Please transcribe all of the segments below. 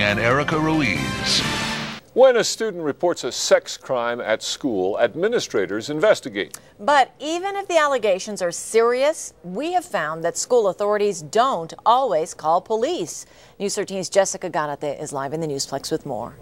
And Erica Ruiz. When a student reports a sex crime at school, administrators investigate. But even if the allegations are serious, we have found that school authorities don't always call police. News 13's Jessica Garate is live in the Newsplex with more.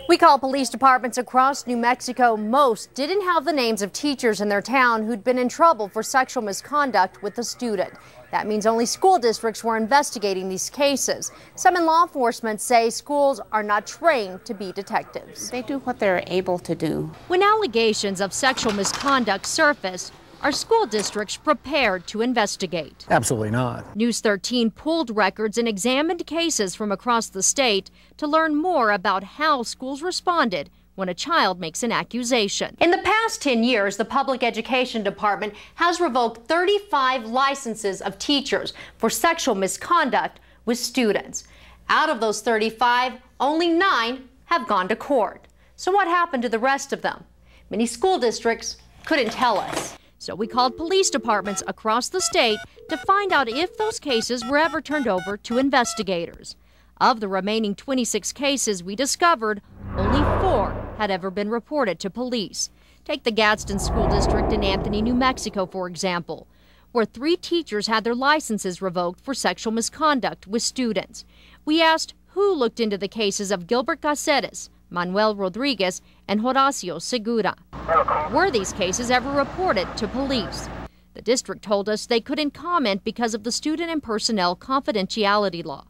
We called police departments across New Mexico. Most didn't have the names of teachers in their town who'd been in trouble for sexual misconduct with a student. That means only school districts were investigating these cases. Some in law enforcement say schools are not trained to be detectives. They do what they're able to do. When allegations of sexual misconduct surface, are school districts prepared to investigate? Absolutely not. News 13 pulled records and examined cases from across the state to learn more about how schools responded when a child makes an accusation. In the past 10 years, the Public Education Department has revoked 35 licenses of teachers for sexual misconduct with students. Out of those 35, only 9 have gone to court. So what happened to the rest of them? Many school districts couldn't tell us. So we called police departments across the state to find out if those cases were ever turned over to investigators. Of the remaining 26 cases we discovered, only 4 had ever been reported to police. Take the Gadsden School District in Anthony, New Mexico, for example, where 3 teachers had their licenses revoked for sexual misconduct with students. We asked who looked into the cases of Gilbert Caceres, Manuel Rodriguez, and Horacio Segura. Were these cases ever reported to police? The district told us they couldn't comment because of the student and personnel confidentiality law.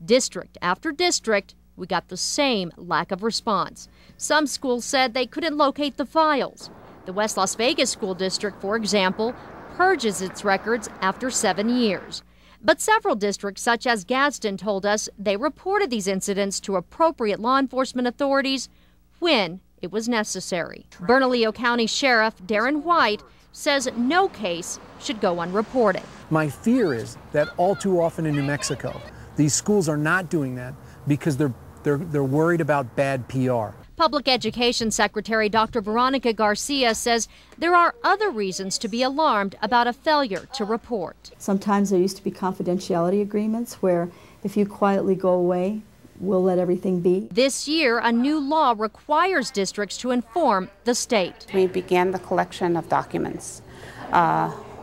District after district, we got the same lack of response. Some schools said they couldn't locate the files. The West Las Vegas School District, for example, purges its records after 7 years. But several districts, such as Gadsden, told us they reported these incidents to appropriate law enforcement authorities when it was necessary. Bernalillo County Sheriff Darren White says no case should go unreported. My fear is that all too often in New Mexico, these schools are not doing that because they're worried about bad PR. Public Education Secretary Dr. Veronica Garcia says there are other reasons to be alarmed about a failure to report. Sometimes there used to be confidentiality agreements where if you quietly go away, we'll let everything be. This year, a new law requires districts to inform the state. We began the collection of documents.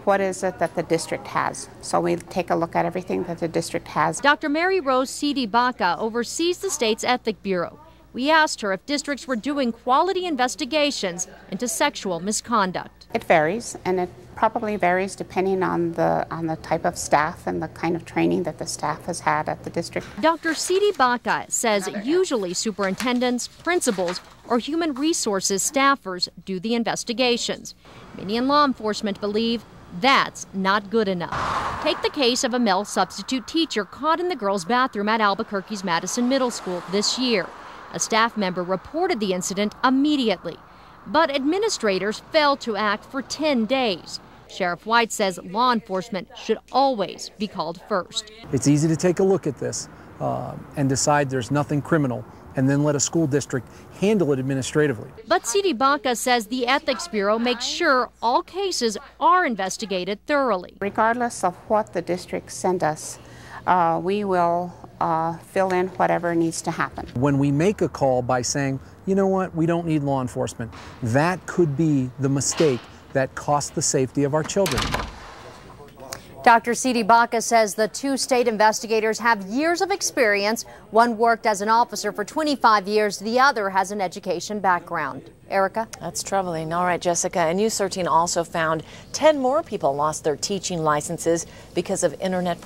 What is it that the district has? So we take a look at everything that the district has. Dr. Mary Rose Cidi Baca oversees the state's Ethic Bureau. We asked her if districts were doing quality investigations into sexual misconduct. It varies, and it probably varies depending on the type of staff and the kind of training that the staff has had at the district. Dr. Cidi Baca says usually superintendents, principals, or human resources staffers do the investigations. Many in law enforcement believe that's not good enough. Take the case of a male substitute teacher caught in the girls' bathroom at Albuquerque's Madison Middle School this year. A staff member reported the incident immediately, but administrators failed to act for 10 days. Sheriff White says law enforcement should always be called first. It's easy to take a look at this and decide there's nothing criminal and then let a school district handle it administratively. But Cidi Baca says the Ethics Bureau makes sure all cases are investigated thoroughly. Regardless of what the districts send us, we will fill in whatever needs to happen. When we make a call by saying, you know what, we don't need law enforcement, that could be the mistake that costs the safety of our children. Dr. Cidi Baca says the 2 state investigators have years of experience. One worked as an officer for 25 years. The other has an education background. Erica? That's troubling. All right, Jessica. And News 13 also found 10 more people lost their teaching licenses because of internet